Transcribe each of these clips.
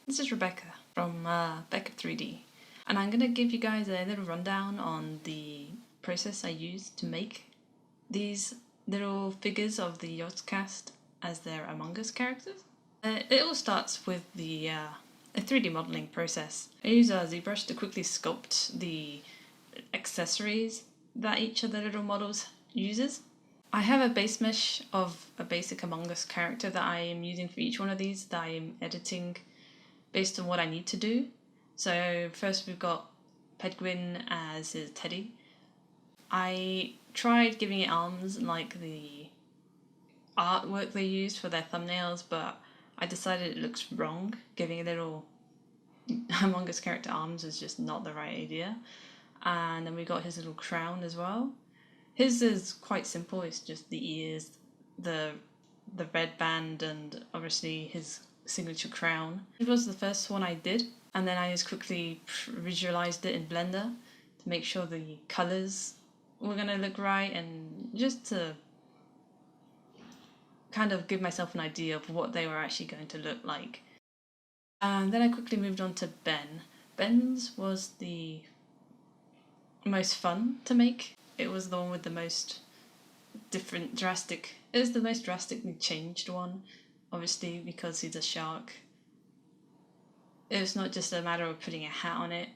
This is Rebecca from Becca 3D, and I'm going to give you guys a little rundown on the process I used to make these little figures of the Yogscast as their Among Us characters. It all starts with the a 3D modelling process. I use a Zbrush to quickly sculpt the accessories that each of the little models uses. I have a base mesh of a basic Among Us character that I am using for each one of these that I am editing based on what I need to do. So first we've got Pedguin as his teddy. I tried giving it arms like the artwork they used for their thumbnails, but I decided it looks wrong. Giving a little Among Us character arms is just not the right idea. And then we got his little crown as well. His is quite simple, it's just the ears, the red band, and obviously his signature crown. It was the first one I did, and then I just quickly visualized it in Blender to make sure the colors were gonna look right, and just to kind of give myself an idea of what they were actually going to look like. And then I quickly moved on to Ben. Ben's was the most fun to make. It was the one with the most drastic. It was the most drastically changed one, obviously, because he's a shark. It was not just a matter of putting a hat on it.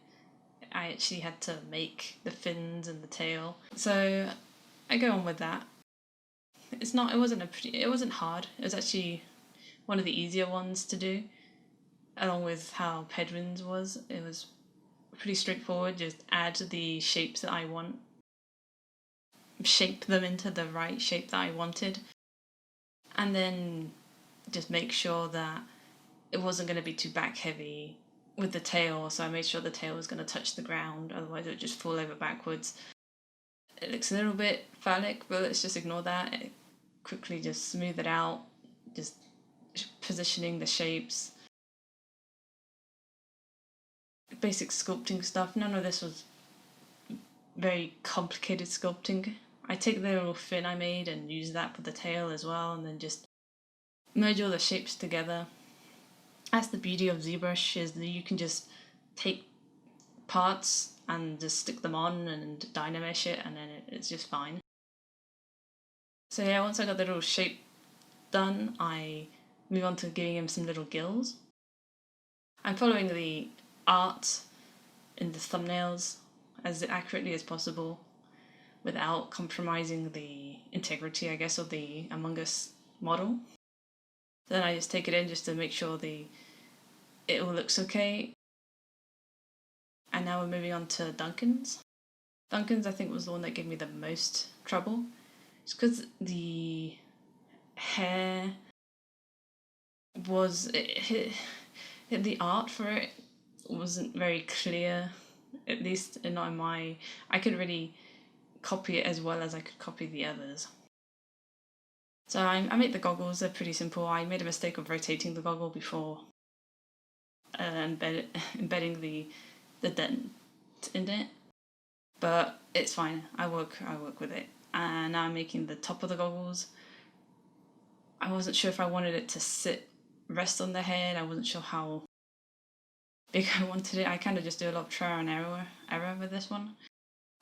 I actually had to make the fins and the tail. So I go on with that. It wasn't hard. It was actually one of the easier ones to do, along with how Pedwin's was. It was pretty straightforward. Just add the shapes that I want, shape them into the right shape that I wanted, and then just make sure that it wasn't going to be too back heavy with the tail, so I made sure the tail was going to touch the ground, otherwise it would just fall over backwards. It looks a little bit phallic, but let's just ignore that. Quickly just smooth it out, just positioning the shapes. Basic sculpting stuff. None of this was very complicated sculpting. I take the little fin I made and use that for the tail as well, and then just merge all the shapes together. That's the beauty of Zbrush, is that you can just take parts and just stick them on and dynamesh it, and then it's just fine. So yeah, once I got the little shape done, I move on to giving him some little gills. I'm following the art in the thumbnails as accurately as possible without compromising the integrity, I guess, of the Among Us model. Then I just take it in just to make sure it all looks okay. And now we're moving on to Duncan's. Duncan's, I think, was the one that gave me the most trouble. It's because the hair was... the art for it wasn't very clear, at least not in my... I couldn't really copy it as well as I could copy the others. So I made the goggles. They're pretty simple. I made a mistake of rotating the goggle before embedding the dent in it, but it's fine. I work with it. And now I'm making the top of the goggles. I wasn't sure if I wanted it to rest on the head. I wasn't sure how big I wanted it. I kind of just do a lot of trial and error with this one.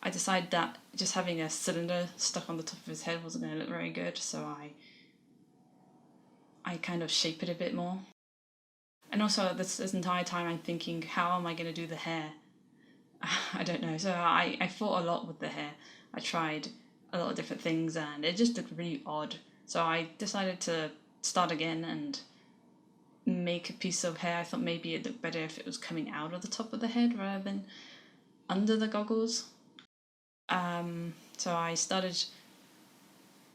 I decided that just having a cylinder stuck on the top of his head wasn't going to look very good, so I kind of shape it a bit more. And also this entire time I'm thinking, how am I going to do the hair? I don't know. So I fought a lot with the hair. I tried a lot of different things and it just looked really odd. So I decided to start again and make a piece of hair. I thought maybe it'd look better if it was coming out of the top of the head rather than under the goggles. So I started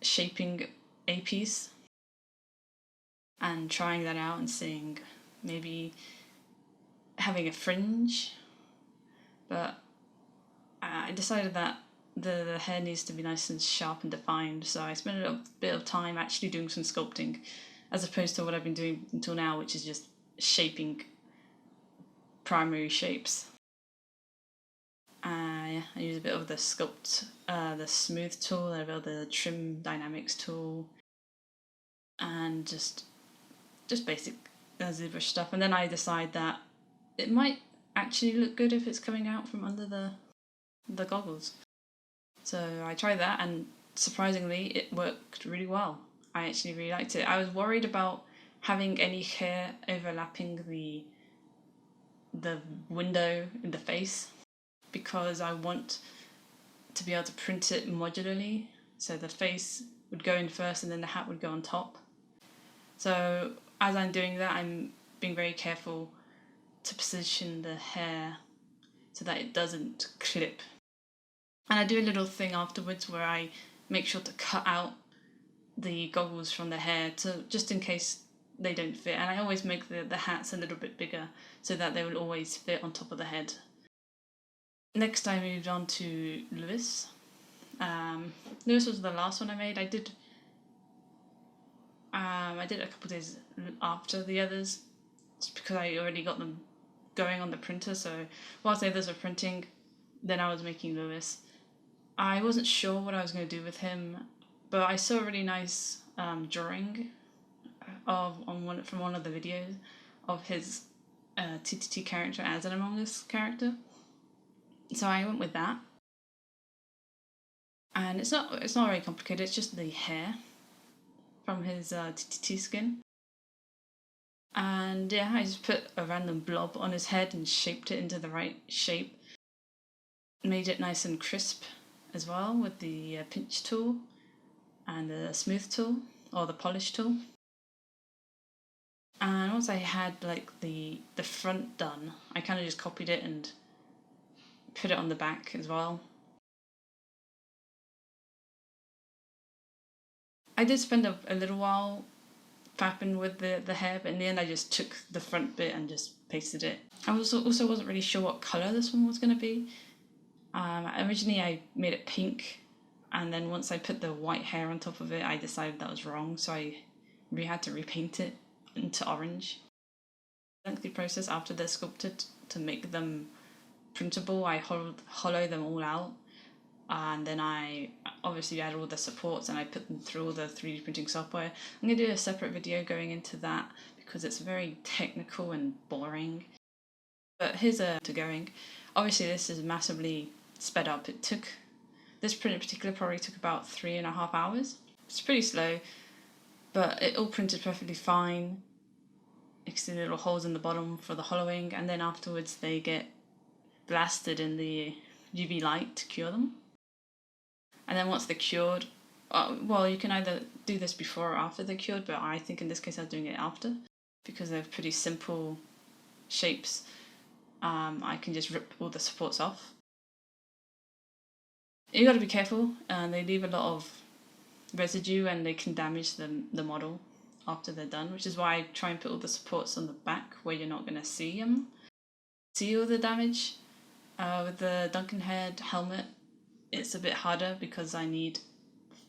shaping a piece and trying that out and seeing maybe having a fringe, but I decided that the hair needs to be nice and sharp and defined, so I spent a bit of time actually doing some sculpting as opposed to what I've been doing until now, which is just shaping primary shapes. I use a bit of the the smooth tool, a bit of the trim dynamics tool, and just basic Zbrush stuff, and then I decide that it might actually look good if it's coming out from under the goggles. So I tried that, and surprisingly it worked really well. I actually really liked it. I was worried about having any hair overlapping the window in the face, because I want to be able to print it modularly, so the face would go in first and then the hat would go on top. So as I'm doing that, I'm being very careful to position the hair so that it doesn't clip. And I do a little thing afterwards where I make sure to cut out the goggles from the hair, to just in case they don't fit. And I always make the hats a little bit bigger so that they will always fit on top of the head. Next I moved on to Lewis. Lewis was the last one I made. I did a couple days after the others, just because I already got them going on the printer. So whilst the others were printing, then I was making Lewis. I wasn't sure what I was going to do with him, but I saw a really nice drawing from one of the videos of his TTT character as an Among Us character. So I went with that. And it's not very complicated, it's just the hair from his TTT skin. And yeah, I just put a random blob on his head and shaped it into the right shape. Made it nice and crisp as well with the pinch tool and the smooth tool, or the polish tool. And once I had like the front done, I kind of just copied it and put it on the back as well. I did spend a little while fapping with the hair, but in the end I just took the front bit and just pasted it. I also wasn't really sure what colour this one was going to be. Originally I made it pink, and then once I put the white hair on top of it, I decided that was wrong, so I had to repaint it into orange. Lengthy process after they're sculpted to make them printable. I hollow them all out, and then I obviously add all the supports and I put them through all the 3D printing software. I'm going to do a separate video going into that because it's very technical and boring. But here's to going. Obviously this is massively sped up. This print in particular probably took about 3.5 hours. It's pretty slow, but it all printed perfectly fine. You can see the little holes in the bottom for the hollowing, and then afterwards they get blasted in the UV light to cure them. And then once they're cured, well, you can either do this before or after they're cured, but I think in this case I was doing it after, because they're pretty simple shapes. I can just rip all the supports off. You got to be careful, they leave a lot of residue and they can damage the model after they're done, which is why I try and put all the supports on the back where you're not going to see all the damage. With the Duncan Head helmet, it's a bit harder because I need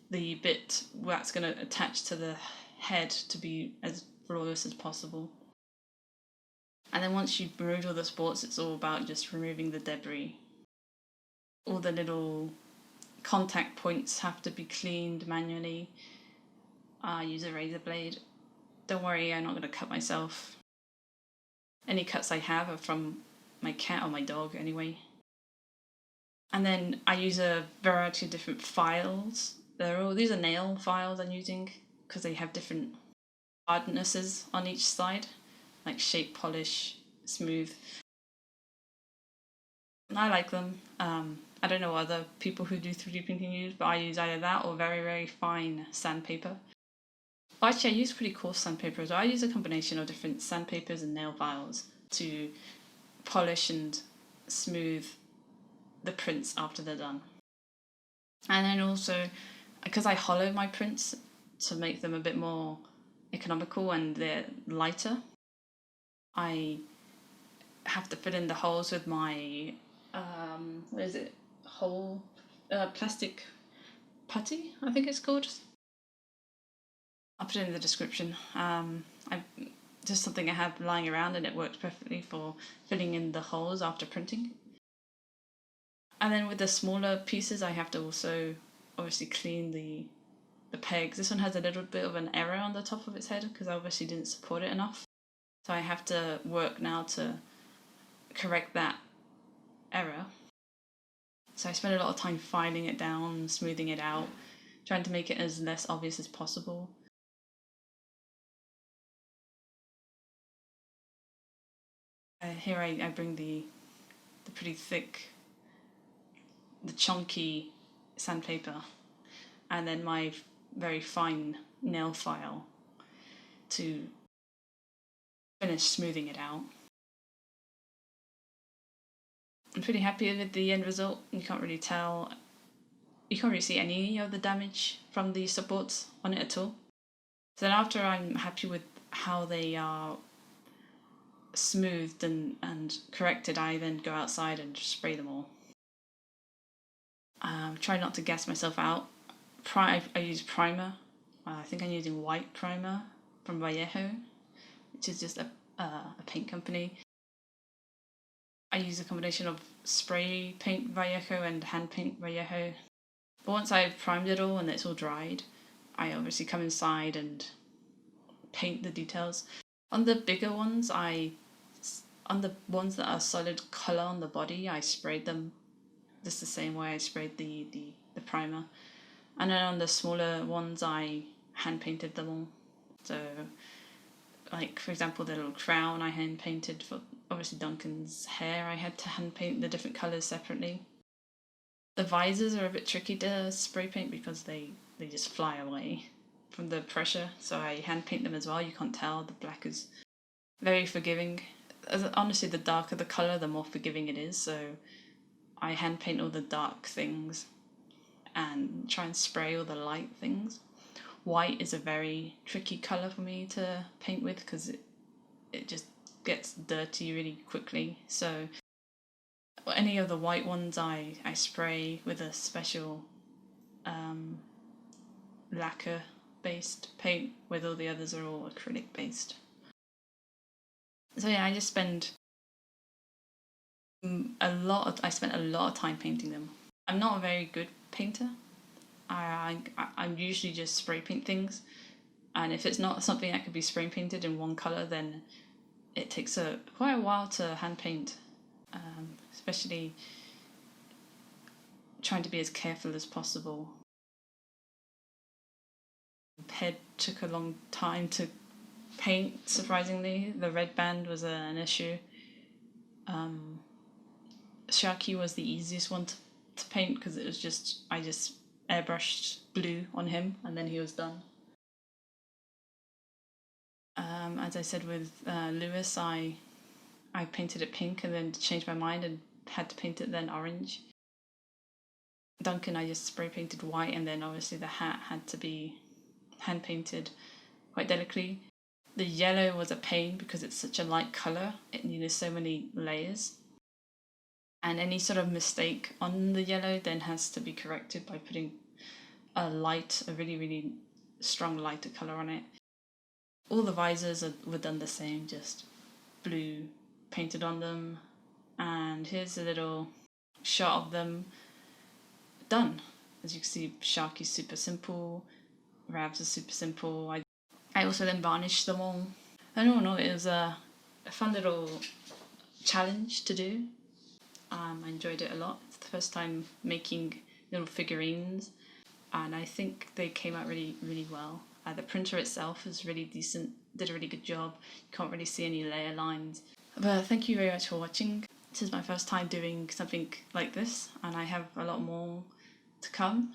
the bit that's going to attach to the head to be as flawless as possible. And then once you've removed all the supports, it's all about just removing the debris. All the little contact points have to be cleaned manually. Use a razor blade. Don't worry, I'm not going to cut myself. Any cuts I have are from my cat or my dog anyway. And then I use a variety of different files. These are nail files I'm using because they have different hardnesses on each side, like shape, polish, smooth. And I like them. I don't know what other people who do 3D printing use, but I use either that or very, very fine sandpaper. Well, actually, I use pretty coarse sandpaper as well. I use a combination of different sandpapers and nail files to polish and smooth the prints after they're done. And then also, because I hollow my prints to make them a bit more economical and they're lighter, I have to fill in the holes with my plastic putty, I think it's called. I'll put it in the description. Just something I have lying around, and it works perfectly for filling in the holes after printing. And then with the smaller pieces, I have to also obviously clean the pegs. This one has a little bit of an error on the top of its head because I obviously didn't support it enough. So I have to work now to correct that error. So I spend a lot of time filing it down, smoothing it out, trying to make it as less obvious as possible. Here I bring the pretty thick, the chunky sandpaper, and then my very fine nail file to finish smoothing it out. I'm pretty happy with the end result. You can't really tell, you can't really see any of the damage from the supports on it at all. So then after I'm happy with how they are smoothed and corrected, I then go outside and just spray them all. Try not to gas myself out. I use primer. I think I'm using white primer from Vallejo, which is just a paint company. I use a combination of spray paint Vallejo and hand paint Vallejo. But once I've primed it all and it's all dried, I obviously come inside and paint the details. On the bigger ones, on the ones that are solid colour on the body, I sprayed them just the same way I sprayed the primer. And then on the smaller ones, I hand painted them all. So, like for example, the little crown I hand painted. For obviously Duncan's hair, I had to hand paint the different colours separately. The visors are a bit tricky to spray paint because they just fly away from the pressure. So I hand paint them as well. You can't tell, the black is very forgiving. Honestly, the darker the colour, the more forgiving it is. So I hand paint all the dark things and try and spray all the light things. White is a very tricky colour for me to paint with because it just gets dirty really quickly. So any of the white ones I spray with a special lacquer based paint, with all the others are all acrylic based. So yeah, I just spend I spent a lot of time painting them. I'm not a very good painter. I'm usually just spray paint things, and if it's not something that could be spray painted in one colour, then it takes quite a while to hand paint, especially trying to be as careful as possible. Head took a long time to paint, surprisingly. The red band was an issue. Sharky was the easiest one to paint because it was just, I just airbrushed blue on him and then he was done. As I said with Lewis, I painted it pink and then changed my mind and had to paint it then orange. Duncan, I just spray painted white, and then obviously the hat had to be hand painted quite delicately. The yellow was a pain because it's such a light colour, it needed so many layers. And any sort of mistake on the yellow then has to be corrected by putting a really, really strong lighter colour on it. All the visors were done the same, just blue painted on them. And here's a little shot of them done. As you can see, Sharky's super simple, Rav's are super simple. I also then varnished them all. I don't know, it was a fun little challenge to do. I enjoyed it a lot. It's the first time making little figurines, and I think they came out really, really well. The printer itself is really decent, did a really good job. You can't really see any layer lines. But thank you very much for watching. This is my first time doing something like this, and I have a lot more to come.